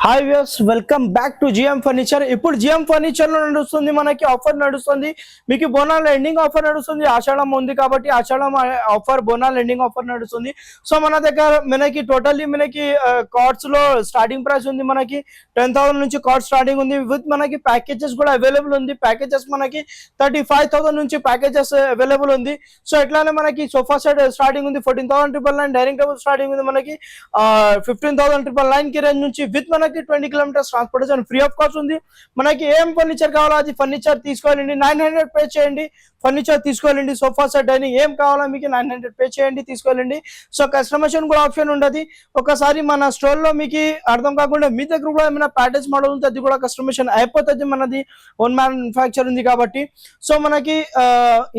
Hi viewers, welcome back to GM furniture. ఇప్పుడు GM furniture లో నడుస్తుంది మనకి ఆఫర్ నడుస్తుంది. మీకు బోనాల ఎండింగ్ ఆఫర్ నడుస్తుంది. ఆషాఢం ఉంది కాబట్టి ఆషాఢం ఆఫర్, బోనాల ఎండింగ్ ఆఫర్ నడుస్తుంది. సో మన దగ్గర మనకి టోటల్లీ మనకి కార్డ్స్ లో స్టార్టింగ్ ప్రైస్ ఉంది. మనకి 10,000 నుంచి కార్డ్ స్టార్టింగ్ ఉంది. విత్ మనకి ప్యాకేజెస్ కూడా అవైలబుల్ ఉంది. ప్యాకేజెస్ మనకి 35,000 నుంచి ప్యాకేజెస్ అవైలబుల్ ఉంది. సో ఎట్లానే మనకి సోఫా సెట్ స్టార్టింగ్ ఉంది 14,999. డైనింగ్ టేబుల్ స్టార్టింగ్ ఉంది మనకి 15,999 కి రేంజ్ నుంచి. విత్ మనకి 20 kilometres transportation free of cost ఉంది. మనకి ఏం ఫర్నిచర్ కావాలో అది ఫర్నిచర్ తీసుకోవాలండి. 900 పే చేయండి, ఫర్నిచర్ తీసుకోవాలండి. సోఫా సెట్ డైనింగ్ ఏం కావాలో మీకు 900 పే చేయండి, తీసుకోవాలండి. సో కస్టమైజేషన్ కూడా ఆప్షన్ ఉండదు. ఒకసారి మన స్టోర్ లో మీకు అర్థం కాకుండా మీ దగ్గర కూడా ఏమైనా ప్యాకేజ్ మోడల్ ఉంటే అది కూడా కస్టమైజేషన్ అయిపోతుంది. మనది ఓన్ మ్యానుఫ్యాక్చర్ ఉంది కాబట్టి. సో మనకి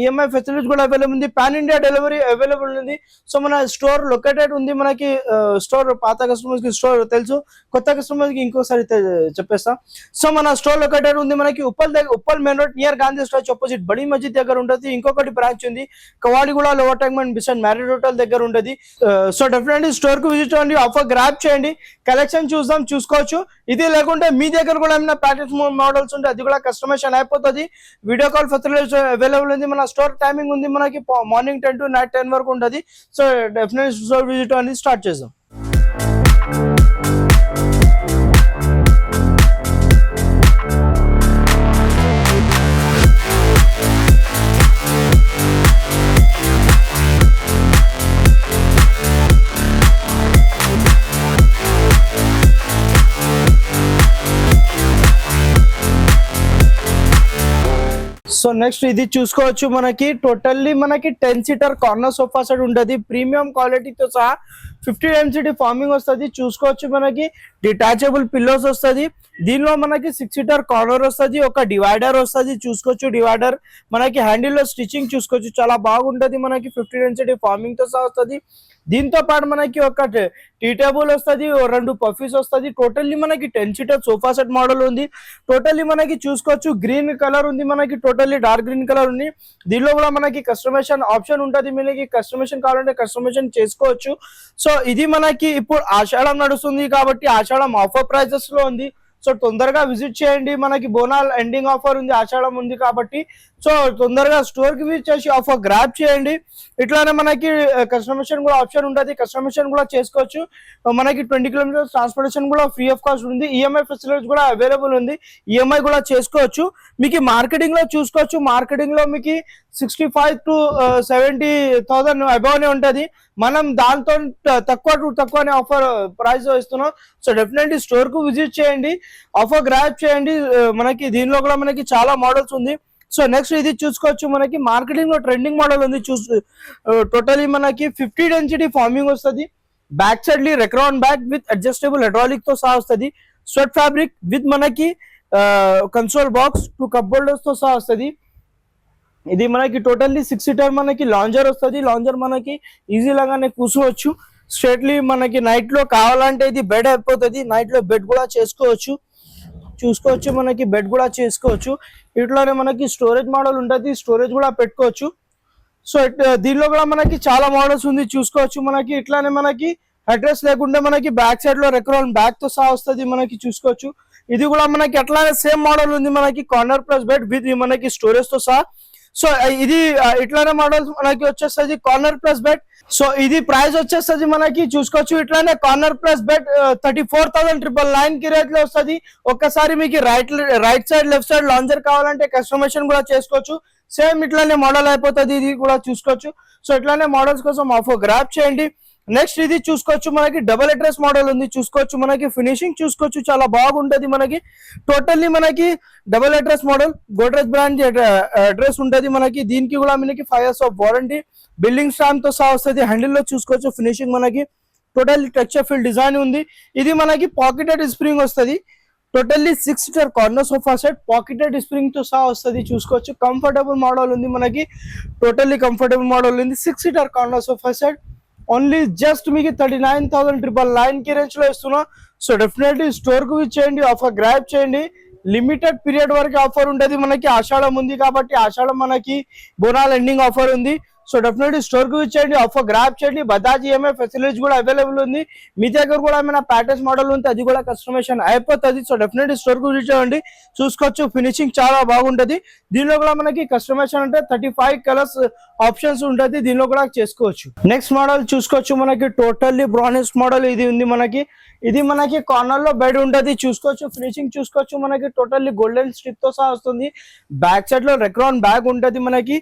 ఈఎంఐ ఫెసిలిటీస్ కూడా అవైలబుల్ ఉంది. పాన్ ఇండియా డెలివరీ అవైలబుల్ ఉంది. సో మన స్టోర్ లొకేటెడ్ ఉంది. మనకి స్టోర్ పాత కస్టమర్స్ కి స్టోర్ తెలుసు, కొత్త కస్టమర్స్ కి ఇంకోసారి చెప్పేస్తా. సో మన స్టోర్ లొకేటెడ్ ఉంది మనకి Uppal main road near Gandhi statue opposite Badi Masjid దగ్గర ఉంటుంది. ఇంకొకటి బ్రాంచ్ ఉంది కవాడిగూడ లోవర్ ట్యాంక్మెంట్ బిసైడ్ మ్యారీడ్ హోటల్ దగ్గర ఉంటుంది. సో డెఫినెట్లీ స్టోర్ కు విజిట్ అవ్వండి, ఆఫర్ గ్రాప్ చేయండి, కలెక్షన్ చూసుకోవచ్చు. ఇది లేకుంటే మీ దగ్గర కూడా ఏమైనా ప్యాకేజ్ మోడల్స్ ఉంటే అది కూడా కస్టమైజేషన్ అయిపోతుంది. వీడియో కాల్ ఫెసిలిటీస్ అవైలబుల్ ఉంది. మన స్టోర్ టైమింగ్ ఉంది మనకి మార్నింగ్ 10 to నైట్ 10 వరకు ఉంటుంది. సో డెఫినెట్లీ స్టోర్ విజిట్ అనేది స్టార్ట్ చేద్దాం. సో నెక్స్ట్ ఇది చూసుకోవచ్చు. మనకి టోటల్లీ మనకి 10 సీటర్ కార్నర్ సోఫా సెట్ ఉంటుంది. ప్రీమియం క్వాలిటీతో సహా 50 డెన్సిటీ ఫార్మింగ్ వస్తుంది. చూసుకోవచ్చు మనకి డిటాచబుల్ పిల్లోస్ వస్తుంది. దీనిలో మనకి 6 సీటర్ కార్నర్ వస్తుంది. ఒక డివైడర్ వస్తుంది. చూసుకోవచ్చు డివైడర్ మనకి హ్యాండిల్ లో స్టిచ్చింగ్ చూసుకోవచ్చు, చాలా బాగుంటది. మనకి 50 డెన్సిటీ ఫార్మింగ్ తో సహా వస్తుంది. దీంతో పాటు మనకి ఒక టీ టేబుల్ వస్తుంది, 2 పఫీస్ వస్తుంది. టోటల్లీ మనకి 10 సీటర్ సోఫా సెట్ మోడల్ ఉంది. టోటల్లీ మనకి చూసుకోవచ్చు గ్రీన్ కలర్ ఉంది. మనకి టోటల్లీ డార్క్ గ్రీన్ కలర్ ఉంది. దీనిలో కూడా మనకి కస్టమైజేషన్ ఆప్షన్ ఉంటుంది. మనకి కస్టమైజేషన్ కావాలంటే కస్టమైజేషన్ చేసుకోవచ్చు. సో ఇది మనకి ఇప్పుడు ఆషాఢం నడుస్తుంది కాబట్టి ఆషాఢం ఆఫర్ ప్రైజెస్ లో ఉంది. సో తొందరగా విజిట్ చేయండి. మనకి బోనాల్ ఎండింగ్ ఆఫర్ ఉంది, ఆషాఢం ఉంది కాబట్టి. సో తొందరగా స్టోర్ కి విజిట్ చేసి ఆఫర్ గ్రాప్ చేయండి. ఇట్లానే మనకి కస్టమైజేషన్ కూడా ఆప్షన్ ఉంటుంది, కస్టమైజేషన్ కూడా చేసుకోవచ్చు. మనకి 20 కిలోమీటర్స్ ట్రాన్స్పోర్టేషన్ కూడా ఫ్రీ ఆఫ్ కాస్ట్ ఉంది. ఈఎంఐ ఫెసిలిటీస్ కూడా అవైలబుల్ ఉంది, ఈఎంఐ కూడా చేసుకోవచ్చు. మీకు మార్కెటింగ్ లో చూసుకోవచ్చు. మార్కెటింగ్ లో మీకు 65 to 70,000 అబౌవ్ ఉంటుంది. మనం దాంతో తక్కువనే ఆఫర్ ప్రైస్ ఇస్తున్నాం. సో డెఫినెట్లీ స్టోర్ కు విజిట్ చేయండి, ఆఫర్ గ్రాప్ చేయండి. మనకి దీనిలో కూడా మనకి చాలా మోడల్స్ ఉంది. సో నెక్స్ట్ ఇది చూసుకోవచ్చు. మనకి మార్కెటింగ్ లో ట్రెండింగ్ మోడల్ ఉంది. టోటలీ మనకి 50 డెన్సిటీ ఫార్మింగ్ వస్తుంది. Back side Recron back with adjustable hydraulic తో సహా వస్తుంది. స్వెట్ ఫ్యాబ్రిక్ విత్ మనకి కన్సోల్ బాక్స్ 2 కప్ హోల్డర్స్ తో సహా వస్తుంది. ఇది మనకి టోటల్లీ 6 సీటర్ మనకి లాంజర్ వస్తుంది. లాంజర్ మనకి ఈజీ లాగానే కూర్చోవచ్చు. స్ట్రైట్లీ మనకి నైట్ లో కావాలంటే ఇది బెడ్ అయిపోతుంది. నైట్ లో బెడ్ కూడా చేసుకోవచ్చు. చూసుకోవచ్చు మనకి బెడ్ కూడా చేసుకోవచ్చు. ఇట్లానే మనకి స్టోరేజ్ మోడల్ ఉంటుంది, స్టోరేజ్ కూడా పెట్టుకోవచ్చు. సో దీనిలో కూడా మనకి చాలా మోడల్స్ ఉంది. చూసుకోవచ్చు మనకి ఇట్లానే మనకి అడ్రస్ లేకుంటే మనకి బ్యాక్ సైడ్ లో రెక్రాన్ బ్యాక్ తో సహా వస్తుంది. మనకి చూసుకోవచ్చు. ఇది కూడా మనకి అట్లానే సేమ్ మోడల్ ఉంది. మనకి కార్నర్ ప్లస్ బెడ్ విత్ మనకి స్టోరేజ్ తో సహా. సో ఇది ఇట్లానే మోడల్స్ మనకి వచ్చేస్తుంది కార్నర్ ప్లస్ బెడ్. సో ఇది ప్రైస్ వచ్చేస్తుంది మనకి చూసుకోవచ్చు. ఇట్లానే కార్నర్ ప్లస్ బెడ్ 34,999 కి రేట్ లో వస్తుంది. ఒక్కసారి మీకు right side left side lounger కావాలంటే కస్టమైజేషన్ కూడా చేసుకోవచ్చు. సేమ్ ఇట్లానే మోడల్ అయిపోతుంది. ఇది కూడా చూసుకోవచ్చు. సో ఇట్లానే మోడల్స్ కోసం ఆఫర్ గ్రాప్ చేయండి. నెక్స్ట్ ఇది చూసుకోవచ్చు. మనకి డబుల్ అడ్రస్ మోడల్ ఉంది. చూసుకోవచ్చు మనకి ఫినిషింగ్ చూసుకోవచ్చు, చాలా బాగుంటది. మనకి టోటల్లీ మనకి double address model Godrej brand address ఉంటది. మనకి దీనికి కూడా మనకి 5 years of warranty, building stamp తో సహా వస్తుంది. హ్యాండిల్ లో చూసుకోవచ్చు ఫినిషింగ్ మనకి టోటల్లీ టెక్స్చర్ ఫిల్ డిజైన్ ఉంది. ఇది మనకి పాకెటెడ్ స్ప్రింగ్ వస్తుంది. Totally 6 seater corner sofa set pocketed spring తో సహా వస్తుంది. చూసుకోవచ్చు కంఫర్టబుల్ మోడల్ ఉంది. మనకి టోటల్లీ కంఫర్టబుల్ మోడల్ ఉంది. 6 seater corner sofa set only just మీకు 39,999 కి రేంజ్ లో ఇస్తున్నా. సో డెఫినెట్లీ స్టోర్ కు విజిట్ చేయండి, ఆఫర్ గ్రాప్ చేయండి. లిమిటెడ్ పీరియడ్ వరకు ఆఫర్ ఉంటుంది. మనకి ఆషాఢం ఉంది కాబట్టి ఆషాఢం మనకి బోనాల్ ఎండింగ్ ఆఫర్ ఉంది. సో డెఫినెట్లీ స్టోర్ కి విచ్చేయండి, ఆఫర్ గ్రాప్ చేయండి. బజాజ్ ఈఎంఐ ఫెసిలిటీస్ కూడా అవైలబుల్ ఉంది. మీ దగ్గర కూడా ఏమైనా ప్యాటర్న్స్ మోడల్ ఉంటే అది కూడా కస్టమైజేషన్ అయిపోతుంది. సో డెఫినెట్లీ స్టోర్ కి విజిట్ చేయండి, చూసుకోవచ్చు. ఫినిషింగ్ చాలా బాగుంటది. దీనిలో కూడా మనకి కస్టమైజేషన్ అంటే 35 కలర్స్ ఆప్షన్స్ ఉంటుంది, దీనిలో కూడా చేసుకోవచ్చు. నెక్స్ట్ మోడల్ చూసుకోవచ్చు, మనకి టోటల్లీ బ్రానిష్ మోడల్ ఇది ఉంది. ఇది మనకి కార్నర్ లో బెడ్ ఉంటది, చూసుకోవచ్చు. ఫినిషింగ్ చూసుకోవచ్చు, మనకి టోటల్లీ గోల్డెన్ స్ట్రిప్ తో సహా వస్తుంది. బ్యాక్ సైడ్ లో రెక్రాన్ బ్యాగ్ ఉంటది. మనకి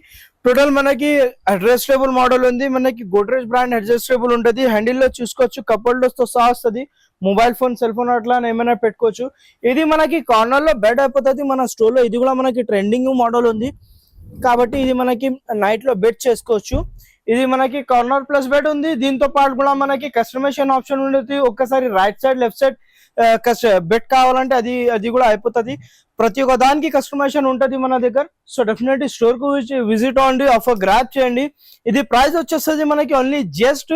టోటల్ మనకి అడ్జస్టబుల్ మోడల్ ఉంది. మనకి గోడ్రేజ్ బ్రాండ్ అడ్జస్టబుల్ ఉంటది. హ్యాండిల్ లో చూసుకోవచ్చు, కప్ హోల్డర్స్ తో సహా వస్తుంది. మొబైల్ ఫోన్, సెల్ ఫోన్ అట్లా ఏమైనా పెట్టుకోవచ్చు. ఇది మనకి కార్నర్ లో బెడ్ అయిపోతుంది మన స్టోర్ లో. ఇది కూడా మనకి ట్రెండింగ్ మోడల్ ఉంది కాబట్టి ఇది మనకి నైట్ లో బెడ్ చేసుకోవచ్చు. ఇది మనకి కార్నర్ ప్లస్ బెడ్ ఉంది. దీంతో పాటు కూడా మనకి కస్టమైజేషన్ ఆప్షన్ ఉంటుంది. ఒక్కసారి right side left side bed కావాలంటే అది కూడా అయిపోతుంది. ప్రతి ఒక్క దానికి కస్టమైజేషన్ ఉంటుంది మన దగ్గర. సో డెఫినెట్లీ స్టోర్ కు విజిట్ అవ్వండి, ఆఫర్ గ్రాప్ చేయండి. ఇది ప్రైస్ వచ్చేస్తుంది మనకి ఓన్లీ జస్ట్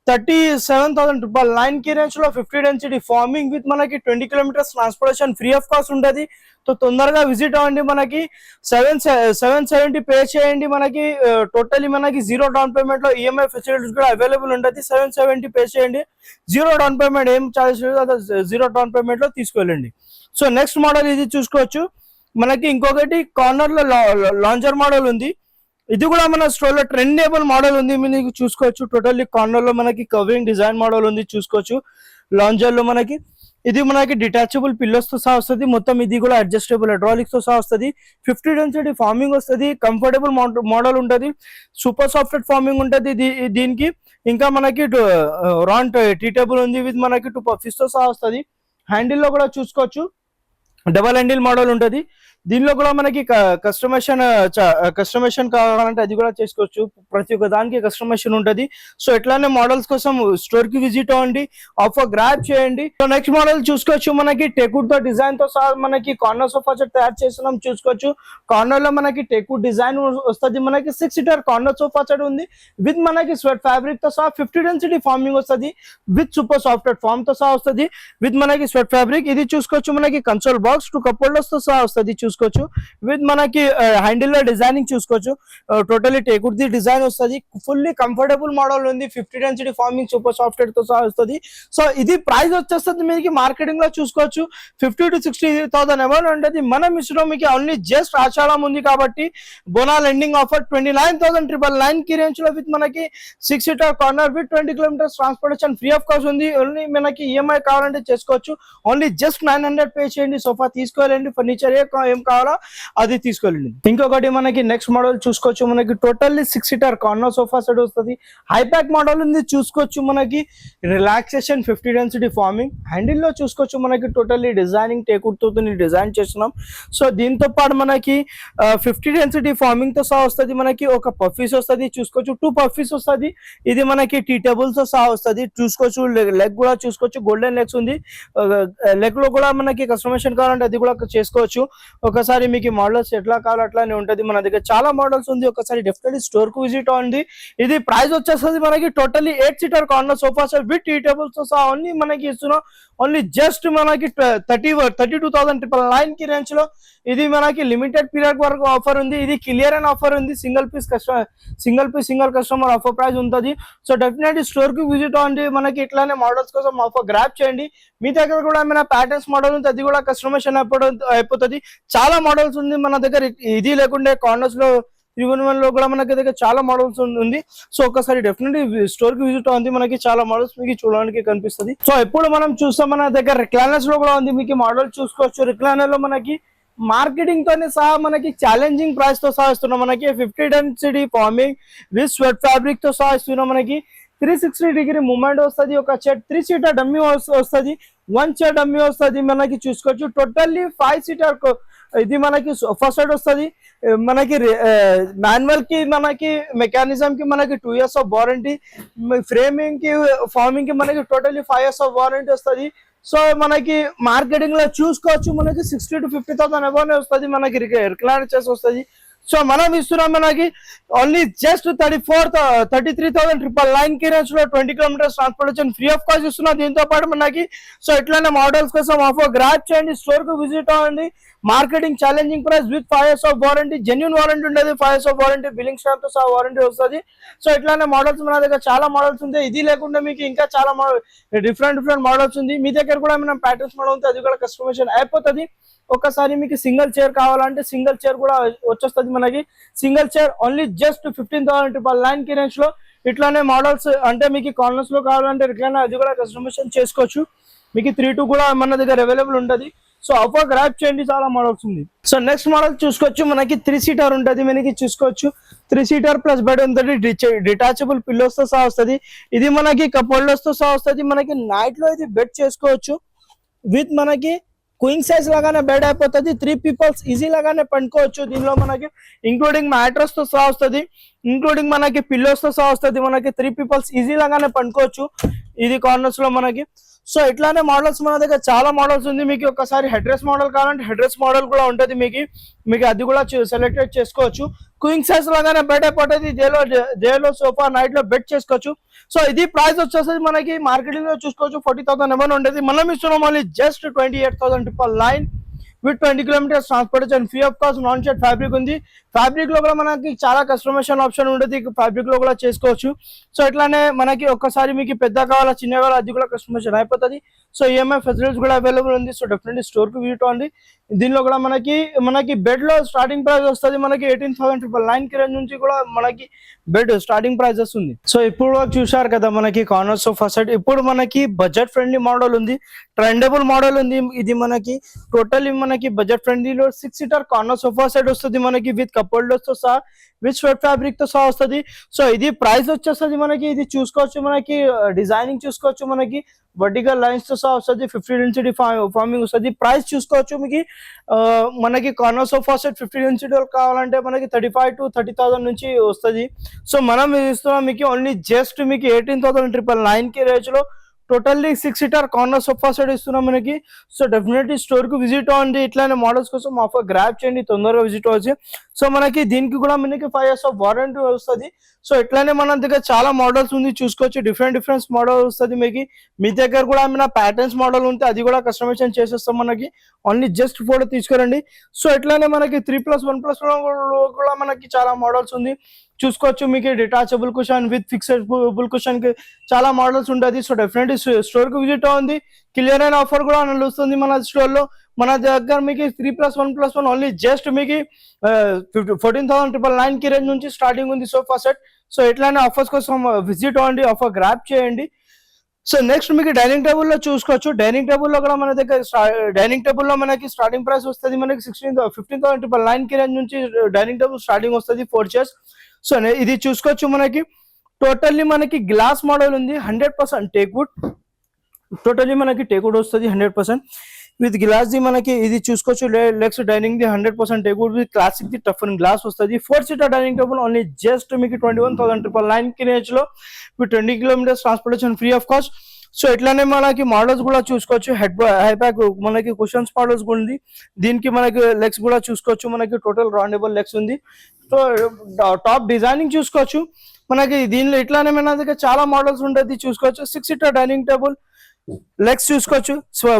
37,999 కి రేంజ్ లో 50 డెన్సిటీ ఫార్మింగ్ విత్ మనకి 20 kilometres transportation free of cost ఉంటుంది. సో తొందరగా విజిట్ అవ్వండి. మనకి 770 పే చేయండి. మనకి టోటలీ మనకి 0 డౌన్ పేమెంట్ లో ఈఎంఐ ఫెసిలిటీస్ కూడా అవైలబుల్ ఉంటుంది. 770 పే చేయండి, 0 డౌన్ పేమెంట్ ఏం చార్జెస్ లేదు, 0 డౌన్ పేమెంట్ లో తీసుకెళ్ళండి. సో నెక్స్ట్ మోడల్ ఇది చూసుకోవచ్చు. మనకి ఇంకొకటి కార్నర్ లో లాంజర్ మోడల్ ఉంది. ఇది కూడా మన స్టోర్ లో ట్రెండబుల్ మోడల్ ఉంది, మీరు చూసుకోవచ్చు. టోటల్లీ కార్నర్ లో మనకి కవింగ్ డిజైన్ మోడల్ ఉంది, చూసుకోవచ్చు. లాంజర్ లో మనకి ఇది మనకి డిటాచబుల్ పిల్లోస్ తో సహా వస్తుంది. మొత్తం ఇది కూడా అడ్జస్టబుల్ హైడ్రాలిక్స్ తో సహా వస్తుంది. 50 డెన్సిటీ ఫార్మింగ్ వస్తుంది. కంఫర్టబుల్ మోడల్ ఉంటుంది. సూపర్ సాఫ్ట్వేర్ ఫార్మింగ్ ఉంటుంది దీనికి. ఇంకా మనకి రౌండ్ టీ టేబుల్ ఉంది విత్ మనకి 2 పఫీస్ తో సహా వస్తుంది. హ్యాండిల్ లో కూడా చూసుకోవచ్చు, డబల్ హ్యాండిల్ మోడల్ ఉంటుంది. దీనిలో కూడా మనకి కస్టమైజేషన్ కావాలంటే అది కూడా చేసుకోవచ్చు. ప్రతి ఒక్క దానికి కస్టమైజేషన్ ఉంటుంది. సో ఎట్లానే మోడల్స్ కోసం స్టోర్ కి విజిట్ అవ్వండి, ఆఫర్ గ్రాప్ చేయండి. సో నెక్స్ట్ మోడల్ చూసుకోవచ్చు, మనకి టెకుడ్ తో డిజైన్ తో సహా మనకి కార్నర్ సోఫా సెట్ తయారు చేస్తున్నాం, చూసుకోవచ్చు. కార్నర్ లో మనకి టెకుడ్ డిజైన్ వస్తుంది. మనకి 6 సీటర్ కార్నర్ సోఫా సెట్ ఉంది విత్ మనకి స్వెట్ ఫ్యాబ్రిక్ తో సహా 50 డెన్సిటీ ఫార్మింగ్ వస్తుంది విత్ సూపర్ సాఫ్ట్వేర్ ఫార్మ్ తో సహా వస్తుంది విత్ మనకి స్వెట్ ఫ్యాబ్రిక్. ఇది చూసుకోవచ్చు, మనకి కన్సోల్ బాక్స్ 2 కప్ హోల్డర్స్ తో సహా వస్తుంది, చూసుకోవచ్చు. విత్ మనకి హ్యాండిల్ లో డిజైనింగ్ చూసుకోవచ్చు. టోటలీ టేకుడ్ ది డిజైన్ వస్తుంది. ఫుల్లీ కంఫర్టబుల్ మోడల్ ఉంది. 50 డెన్సిటీ ఫార్మింగ్ సూపర్ సాఫ్ట్వేర్ తో సహా వస్తుంది. సో ఇది ప్రైస్ వచ్చేస్తుంది మీకు మార్కెటింగ్ లో చూసుకోవచ్చు 50 to 60,000 అమౌంట్ ఉంటుంది. మనం ఇస్తున్నాం మీకు ఓన్లీ జస్ట్ ఆషాఢం ఉంది కాబట్టి బోనాల్ ఎండింగ్ ఆఫర్ 29,999 కి రేంజ్ లో విత్ మనకి 6 seater corner with 20 kilometres transportation free of cost ఉంది. ఓన్లీ మనకి ఈఎంఐ కావాలంటే చేసుకోవచ్చు. ఓన్లీ జస్ట్ 900 పే చేయండి, సోఫా తీసుకోవాలండి. ఫర్నిచర్ ఏం కావాలో అది తీసుకోవాలండి. ఇంకొకటి మనకి నెక్స్ట్ మోడల్ చూసుకోవచ్చు, మనకి totally 6 seater corner sofa set వస్తుంది. హైప్యాక్ మోడల్ ఉంది, చూసుకోవచ్చు. మనకి రిలాక్సేషన్ 50 డెన్సిటీ ఫార్మింగ్. హ్యాండిల్ లో చూసుకోవచ్చు, మనకి టోటల్లీ డిజైనింగ్ టేకుడ్ తో డిజైన్ చేస్తున్నాం. సో దీంతో పాటు మనకి 50 డెన్సిటీ ఫార్మింగ్ తో సహా వస్తుంది. మనకి ఒక పఫీస్ వస్తుంది, చూసుకోవచ్చు. 2 పఫీస్ వస్తుంది. ఇది మనకి టీ టేబుల్ తో సహా వస్తుంది, చూసుకోవచ్చు. లెగ్ కూడా చూసుకోవచ్చు, గోల్డెన్ లెగ్స్ ఉంది. లెగ్ లో కూడా మనకి కస్టమైజేషన్ కావాలంటే అది కూడా చేసుకోవచ్చు. ఒకసారి మీకు మోడల్స్ ఎట్లా కావాలో అట్లానే ఉంటుంది. మన దగ్గర చాలా మోడల్స్ ఉంది. ఒకసారి డెఫినెట్లీ స్టోర్ కు విజిట్ అవ్వండి. ఇది ప్రైస్ వచ్చేస్తుంది మనకి totally 8 seater corner sofa set with tea tables తో సహా ఓన్లీ మనకి ఇస్తున్నాం. ఓన్లీ జస్ట్ మనకి 32,999 కి రేంజ్ లో. ఇది మనకి లిమిటెడ్ పీరియడ్ వరకు ఆఫర్ ఉంది. ఇది క్లియర్ అండ్ ఆఫర్ ఉంది. సింగిల్ కస్టమర్ ఆఫర్ ప్రైస్ ఉంటుంది. సో డెఫినెట్లీ స్టోర్ కి విజిట్ అవ్వండి. మనకి ఇట్లానే మోడల్స్ కోసం ఆఫర్ గ్రాప్ చేయండి. మీ దగ్గర కూడా ఏమైనా ప్యాటర్న్స్ మోడల్ ఉంది అది కూడా కస్టమైజేషన్ అయిపోతుంది. చాలా మోడల్స్ ఉంది మన దగ్గర. ఇది లేకుంటే కార్నర్స్ లో 311 లో కూడా మనకి దగ్గర చాలా మోడల్స్ ఉంది. సో ఒకసారి డెఫినెట్లీ స్టోర్ కి విజిట్ అవుతుంది. మనకి చాలా మోడల్స్ మీకు చూడడానికి కనిపిస్తుంది. సో ఎప్పుడు మనం చూస్తాం మన దగ్గర రిక్లైనర్స్ లో కూడా ఉంది, మీకు మోడల్ చూసుకోవచ్చు. రిక్లైనర్ లో మనకి మార్కెటింగ్ తోనే సహా మనకి ఛాలెంజింగ్ ప్రైస్ తో సహా ఇస్తున్నాం. మనకి 50 density farming with sweat fabric తో సహా ఇస్తున్నాం. మనకి 360 డిగ్రీ మూవ్మెంట్ వస్తుంది. ఒక సెట్ 3 సీటర్ డమ్మీ వస్తుంది, 1 సెట్ డమ్మీ వస్తుంది. మనకి చూసుకోవచ్చు. టోటల్లీ 5 సీటర్ ఇది మనకి సోఫా సెట్ వస్తుంది. మనకి మాన్యువల్ కి మనకి మెకానిజం కి మనకి 2 years ఆఫ్ వారంటీ. ఫ్రేమింగ్ కి ఫార్మింగ్ కి మనకి టోటల్లీ 5 years ఆఫ్ వారంటీ వస్తుంది. సో మనకి మార్కెటింగ్ లో చూసుకోవచ్చు, మనకి 60 to 50,000 అబౌవ్ వస్తుంది. మనకి రిక్లైనర్ చేసి వస్తుంది. సో మనం ఇస్తున్నాం మనకి ఓన్లీ జస్ట్ 33,999 కి రేంజ్ లో 20 kilometres transportation free of cost ఇస్తున్నాం. దీంతో పాటు మనకి సో ఇట్లానే మోడల్స్ కోసం ఆఫర్ గ్రాప్ చేయండి, స్టోర్ కు విజిట్ అవ్వండి. Marketing challenging price with 5 years of warranty, genuine warranty ఉండేది, 5 years of warranty, billing stamp తో సహా వారంటీ వస్తుంది. సో ఇట్లానే మోడల్స్ మన దగ్గర చాలా మోడల్స్ ఉంటాయి. ఇది లేకుండా మీకు ఇంకా చాలా డిఫరెంట్ మోడల్స్ ఉంది. మీ దగ్గర కూడా మనం ప్యాటర్న్స్ మోడల్ ఉంది, అది కూడా కస్టమైజేషన్ అయిపోతుంది. ఒకసారి మీకు సింగిల్ చైర్ కావాలంటే సింగిల్ చైర్ కూడా వచ్చేస్తుంది. మనకి సింగిల్ చైర్ ఓన్లీ జస్ట్ 15,999 కి రేంజ్ లో. ఇట్లానే మోడల్స్ అంటే మీకు కార్నర్స్ లో కావాలంటే ఇట్లానే అది కూడా కస్టమైజేషన్ చేసుకోవచ్చు. మీకు 3-2 కూడా మన దగ్గర అవైలబుల్ ఉంటుంది. సో ఆఫర్ గ్రాప్ చేయండి, చాలా మోడల్స్ ఉంది. సో నెక్స్ట్ మోడల్ చూసుకోవచ్చు, మనకి 3 seater ఉంటుంది. మనకి చూసుకోవచ్చు 3 seater ప్లస్ బెడ్ ఉంటుంది, డిటాచబుల్ పిల్లోస్ తో సహా వస్తుంది. ఇది మనకి కప్ హోల్డర్స్ తో సహా వస్తుంది. మనకి నైట్ లో ఇది బెడ్ చేసుకోవచ్చు విత్ మనకి క్వీన్ సైజ్ లాగానే బెడ్ అయిపోతుంది. 3 people ఈజీ లాగానే పండుకోవచ్చు. దీనిలో మనకి ఇంక్లూడింగ్ మ్యాట్రస్ తో సహా వస్తుంది, ఇంక్లూడింగ్ మనకి పిల్లోస్ తో సహా వస్తుంది. మనకి 3 people ఈజీ లాగానే పండుకోవచ్చు ఇది కార్నర్స్ లో మనకి. సో ఇట్లానే మోడల్స్ మన దగ్గర చాలా మోడల్స్ ఉంది. మీకు ఒకసారి హెడ్ రెస్ట్ మోడల్ కావాలంటే హెడ్ రెస్ట్ మోడల్ కూడా ఉంటుంది. మీకు అది కూడా సెలెక్ట్ చేసుకోవచ్చు. క్వీన్ సైజ్ లాగానే బెడ్ అయిపోతుంది. డేలో సోఫా, నైట్ లో బెడ్ చేసుకోవచ్చు. సో ఇది ప్రైస్ వచ్చేసి మనకి మార్కెటింగ్ లో చూసుకోవచ్చు 40,000 ఏమైనా ఉండేది. మనం ఇస్తున్నాం only just 28,999 with 20 kilometers transportation free of cost. Non shed fabric ఉంది. ఫ్యాబ్రిక్ లో కూడా మనకి చాలా కస్టమైజేషన్ ఆప్షన్ ఉంటుంది, ఫ్యాబ్రిక్ లో కూడా చేసుకోవచ్చు. సో ఇట్లానే మనకి ఒక్కసారి మీకు పెద్ద కావాలా చిన్న కావాలా అది కూడా కస్టమైజేషన్ అయిపోతుంది. సో ఈఎంఐ ఫెసిలిటీస్ కూడా అవైలబుల్ ఉంది. సో డెఫినెట్లీ స్టోర్ కు విజిట్ అవ్వండి. దీనిలో కూడా మనకి బెడ్ లో స్టార్టింగ్ ప్రైస్ వస్తుంది మనకి 18,999 కి రేంజ్ నుంచి కూడా మనకి బెడ్ స్టార్టింగ్ ప్రైజెస్ ఉంది. సో ఇప్పుడు చూశారు కదా మనకి కార్నర్ సోఫా సెట్. ఇప్పుడు మనకి బడ్జెట్ ఫ్రెండ్లీ మోడల్ ఉంది, ట్రెండబుల్ మోడల్ ఉంది. ఇది మనకి టోటల్లీ మనకి బడ్జెట్ ఫ్రెండ్లీలో 6 seater కార్నర్ సోఫా సెట్ వస్తుంది మనకి విత్ కప్ హోల్డర్స్ తో సహా, విత్ స్వెట్ ఫ్యాబ్రిక్ తో సహా వస్తుంది. సో ఇది ప్రైస్ వచ్చేస్తుంది మనకి, ఇది చూసుకోవచ్చు మనకి డిజైనింగ్ చూసుకోవచ్చు, మనకి వర్టికల్ లైన్స్ తో సహా వస్తుంది, 50 density ఫార్మింగ్ వస్తుంది. ప్రైస్ చూసుకోవచ్చు మీకు మనకి కార్నర్ సోఫా సెట్ 50 density కావాలంటే మనకి 35,000 to 30,000 నుంచి వస్తుంది. సో మనం ఇస్తున్నాం మీకు ఓన్లీ జస్ట్ మీకు 18,999 కి రేంజ్ లో totally 6 seater corner sofa set ఇస్తున్నాం మనకి. సో డెఫినెట్లీ స్టోర్ కు విజిట్ అవ్వండి. ఇట్లానే మోడల్స్ కోసం ఆఫర్ గ్రాప్ చేయండి, తొందరగా విజిట్ అవ్వచ్చు. సో మనకి దీనికి కూడా మనకి 5 years ఆఫ్ వారంటీ వస్తుంది. సో ఇట్లానే మన దగ్గర చాలా మోడల్స్ ఉంది, చూసుకోవచ్చు. డిఫరెంట్ మోడల్ వస్తుంది మీకు. మీ దగ్గర కూడా ఏమైనా ప్యాటర్న్స్ మోడల్ ఉంటే అది కూడా కస్టమైజేషన్ చేసేస్తాం మనకి. ఓన్లీ జస్ట్ ఫోటో తీసుకురండి. సో ఇట్లానే మనకి 3+1+ కూడా మనకి చాలా మోడల్స్ ఉంది, చూసుకోవచ్చు. మీకు డిటాచబుల్ కుషన్ విత్ ఫిక్సెబుల్ కుషన్ కి చాలా మోడల్స్ ఉంటుంది. సో డెఫినెట్లీ స్టోర్ కు విజిట్ అవ్వండి. క్లియర్ అయిన ఆఫర్ కూడా నడుస్తుంది మన స్టోర్ లో. మన దగ్గర మీకు 3+1+1 ఓన్లీ జస్ట్ మీకు 14,999 కి రేంజ్ నుంచి స్టార్టింగ్ ఉంది సోఫా సెట్. సో ఇట్లానే ఆఫర్స్ కోసం విజిట్ అవ్వండి, ఆఫర్ గ్రాప్ చేయండి. సో నెక్స్ట్ మీకు డైనింగ్ టేబుల్ లో చూసుకోవచ్చు. డైనింగ్ టేబుల్ లో కూడా మన దగ్గర డైనింగ్ టేబుల్ లో మనకి స్టార్టింగ్ ప్రైస్ వస్తుంది మనకి 15,999 కి రేంజ్ నుంచి డైనింగ్ టేబుల్ స్టార్టింగ్ వస్తుంది 4 chairs. సో ఇది చూసుకోవచ్చు. మనకి టోటల్లీ మనకి గ్లాస్ మోడల్ ఉంది, 100% టేక్వుడ్. టోటల్లీ మనకి టేక్వుడ్ వస్తుంది 100% విత్ గ్లాస్ ది. మనకి ఇది చూసుకోవచ్చు లెక్స్ డైనింగ్ ది 100% టేక్వుడ్ విత్ క్లాసిక్ ది టఫ్ అండ్ గ్లాస్ వస్తుంది. 4 seater dining table only just మీకు 21,999 కి రేంజ్ లో with 20 kilometers transportation free of cost. So ఇట్లానే మనకి మోడల్స్ కూడా చూసుకోవచ్చు. హై బ్యాక్ మనకి కుషన్స్ మోడల్స్ కూడా ఉంది. దీనికి మనకి లెగ్స్ కూడా చూసుకోవచ్చు. మనకి టోటల్ రౌండబుల్ లెగ్స్ ఉంది. సో టాప్ డిజైనింగ్ చూసుకోవచ్చు. మనకి దీనిలో ఇట్లానే మన దగ్గర చాలా మోడల్స్ ఉంటుంది, చూసుకోవచ్చు. 6 seater డైనింగ్ టేబుల్ లెగ్స్ చూసుకోవచ్చు.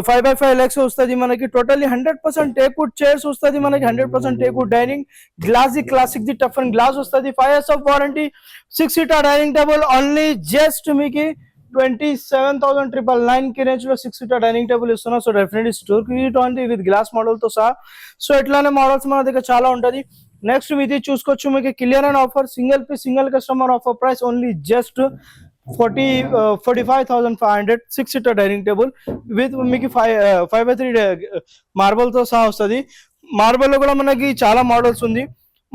5x5 లెగ్స్ వస్తుంది మనకి. టోటల్లీ 100% టేక్వుడ్ చైర్స్ వస్తుంది మనకి. 100% teakwood dining glass the classic ది టఫ్ అండ్ గ్లాస్ వస్తుంది. 5 years of warranty. 6 seater dining table only just మీకు 27,999 కి రేంజ్ లో 6 seater డైనింగ్ టేబుల్ ఇస్తున్నాం. సో డెఫినెట్లీ స్టోర్ కి విత్ గ్లాస్ మోడల్ తో సహా. సో ఇట్లానే మోడల్స్ మన దగ్గర చాలా ఉంటది. నెక్స్ట్ ఇది చూసుకోవచ్చు. మీకు clear and offer single piece single customer offer price only just 45,500 6 seater dining table with మీకు 5x3 మార్బల్ తో సహా వస్తుంది. మార్బల్ లో కూడా మనకి చాలా మోడల్స్ ఉంది.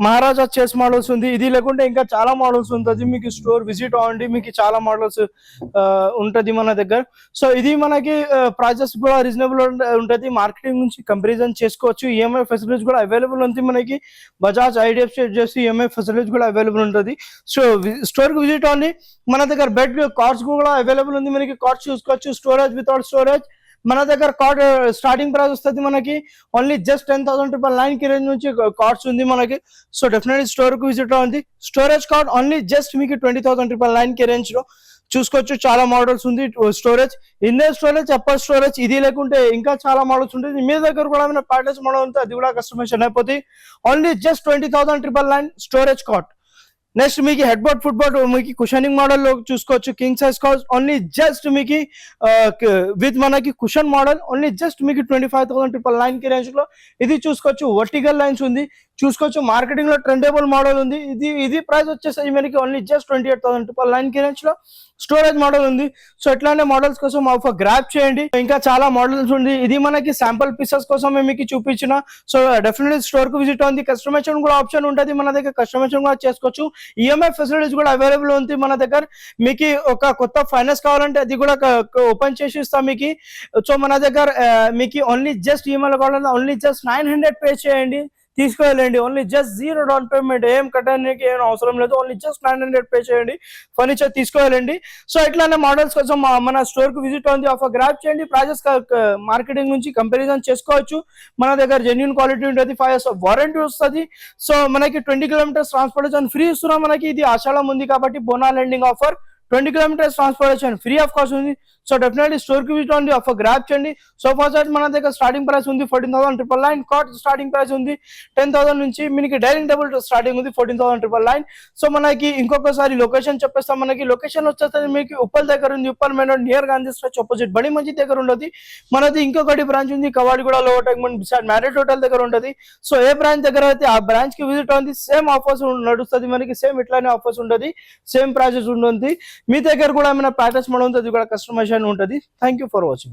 మహారాజా చెస్ మోడల్స్ ఉంది. ఇది లేకుంటే ఇంకా చాలా మోడల్స్ ఉంటుంది. మీకు స్టోర్ విజిట్ అవ్వండి, మీకు చాలా మోడల్స్ ఉంటది మన దగ్గర. సో ఇది మనకి ప్రైజెస్ కూడా రీజనబుల్ ఉంటది. మార్కెటింగ్ నుంచి కంపారిజన్ చేసుకోవచ్చు. ఈఎంఐ ఫెసిలిటీస్ కూడా అవైలబుల్ ఉంది మనకి. Bajaj, IDFC, HDFC EMI facilities కూడా అవైలబుల్ ఉంటుంది. సో స్టోర్ కి విజిట్ అవ్వండి. మన దగ్గర బెడ్ కార్డ్స్ కూడా అవైలబుల్ ఉంది మనకి. కార్డ్స్ చూసుకోవచ్చు. స్టోరేజ్, వితౌట్ స్టోరేజ్ మన దగ్గర కార్డ్ స్టార్టింగ్ ప్రైస్ వస్తుంది మనకి ఓన్లీ జస్ట్ 10,000 రూపాయల 9K రేంజ్ నుంచి కార్డ్స్ ఉంది మనకి. సో డెఫినెట్లీ స్టోర్ కు విజిట్ అవ్వండి. స్టోరేజ్ కార్డ్ ఓన్లీ జస్ట్ మీకు 20,000 రూపాయల 9K రేంజ్ లో చూసుకోవచ్చు. చాలా మోడల్స్ ఉంది. Storage inner storage, upper storage, ఇది లేకుంటే ఇంకా చాలా మోడల్స్ ఉంటుంది. మీ దగ్గర కూడా ఏమైనా ప్యాకేజ్ మోడల్ ఉంటే అది కూడా కస్టమైజేషన్ అయిపోతుంది. ఓన్లీ జస్ట్ 20,000 రూపాయల 9 స్టోరేజ్ కార్డ్. నెక్స్ట్ మీకు హెడ్ బోర్డ్ ఫుట్ బోర్డ్ మీకు కుషనింగ్ మోడల్ లో చూసుకోవచ్చు. King size card only just మీకు విత్ మనకి కుషన్ మోడల్ ఓన్లీ జస్ట్ మీకు 25,000 రూపాయల 9K రేంజ్ లో ఇది చూసుకోవచ్చు. వర్టికల్ లైన్స్ ఉంది చూసుకోవచ్చు. మార్కెటింగ్ లో ట్రెండబుల్ మోడల్ ఉంది. ఇది ప్రైస్ వచ్చేసి మనకి ఓన్లీ జస్ట్ 28,000 రూపాయల 9K రేంజ్ లో స్టోరేజ్ మోడల్ ఉంది. సో ఇట్లానే మోడల్స్ కోసం ఆఫర్ గ్రాప్ చేయండి. ఇంకా చాలా మోడల్స్ ఉంది. ఇది మనకి శాంపుల్ పీసెస్ కోసం మీకు చూపించిన. సో డెఫినెట్లీ స్టోర్ కు విజిట్ ఉంది. కస్టమైజేషన్ కూడా ఆప్షన్ ఉంటుంది మన దగ్గర. కస్టమైజేషన్ కూడా చేసుకోవచ్చు. ఈఎంఐ ఫెసిలిటీస్ కూడా అవైలబుల్ ఉంది మన దగ్గర. మీకు ఒక కొత్త ఫైనాన్స్ కావాలంటే అది కూడా ఓపెన్ చేసి ఇస్తాం మీకు. సో మన దగ్గర మీకు ఓన్లీ జస్ట్ ఈఎంఐ కావాలంటే ఓన్లీ జస్ట్ 900 పే చేయండి, తీసుకెళ్ళండి. ఓన్లీ జస్ట్ 0 డౌన్ పేమెంట్, ఏం కట్టడానికి ఏం అవసరం లేదు. ఓన్లీ జస్ట్ 900 పే చేయండి, ఫర్నిచర్ తీసుకెళ్ళండి. సో ఇట్లానే మోడల్స్ కోసం మన స్టోర్ కు విజిట్ ఉంది. ఆఫర్ గ్రాప్ చేయండి. ప్రైజెస్ మార్కెటింగ్ నుంచి కంపారిజన్ చేసుకోవచ్చు. మన దగ్గర జెన్యూన్ క్వాలిటీ ఉంటుంది. 5 years వారంటీ వస్తుంది. సో మనకి 20 kilometers ట్రాన్స్పోర్టేషన్ ఫ్రీ ఇస్తున్నాం మనకి. ఇది ఆషాఢం ఉంది కాబట్టి Bonal ending offer 20 kilometers transportation free of cost ఉంది. సో డెఫినెట్లీ స్టోర్ కి విజిట్ ఉంది. ఆఫర్ గ్రాప్ చేయండి. సోఫా సెట్ మన దగ్గర స్టార్టింగ్ ప్రైస్ ఉంది 14,999. కార్డ్ స్టార్టింగ్ ప్రైస్ ఉంది 10,000 నుంచి. మీకు డైనింగ్ టేబుల్ స్టార్టింగ్ ఉంది 14,999. సో మనకి ఇంకొకసారి లొకేషన్ చెప్పేస్తాం. మనకి లొకేషన్ వచ్చేసి మీకు ఉప్పల్ దగ్గర ఉంది. Uppal main road near Gandhi street opposite Badi మంచి దగ్గర ఉండదు. మనది ఇంకొకటి బ్రాంచ్ ఉంది కవాడిగూడ లోవర్ టెక్మెంట్ బిసైడ్ మ్యారేజ్ హోటల్ దగ్గర ఉంటుంది. సో ఏ బ్రాంచ్ దగ్గర అయితే ఆ బ్రాంచ్ కి విజిట్ ఉంది. సేమ్ ఆఫర్స్ నడుస్తుంది మనకి. సేమ్ ఇట్లానే ఆఫర్స్ ఉంటుంది. సేమ్ ప్రైజెస్ ఉంటుంది. మీ దగ్గర కూడా ఏమైనా ప్యాకేజ్ మోడల్ ఉంటుంది, అది కూడా కస్టమైజేషన్ ఉంటుంది. Thank you for watching.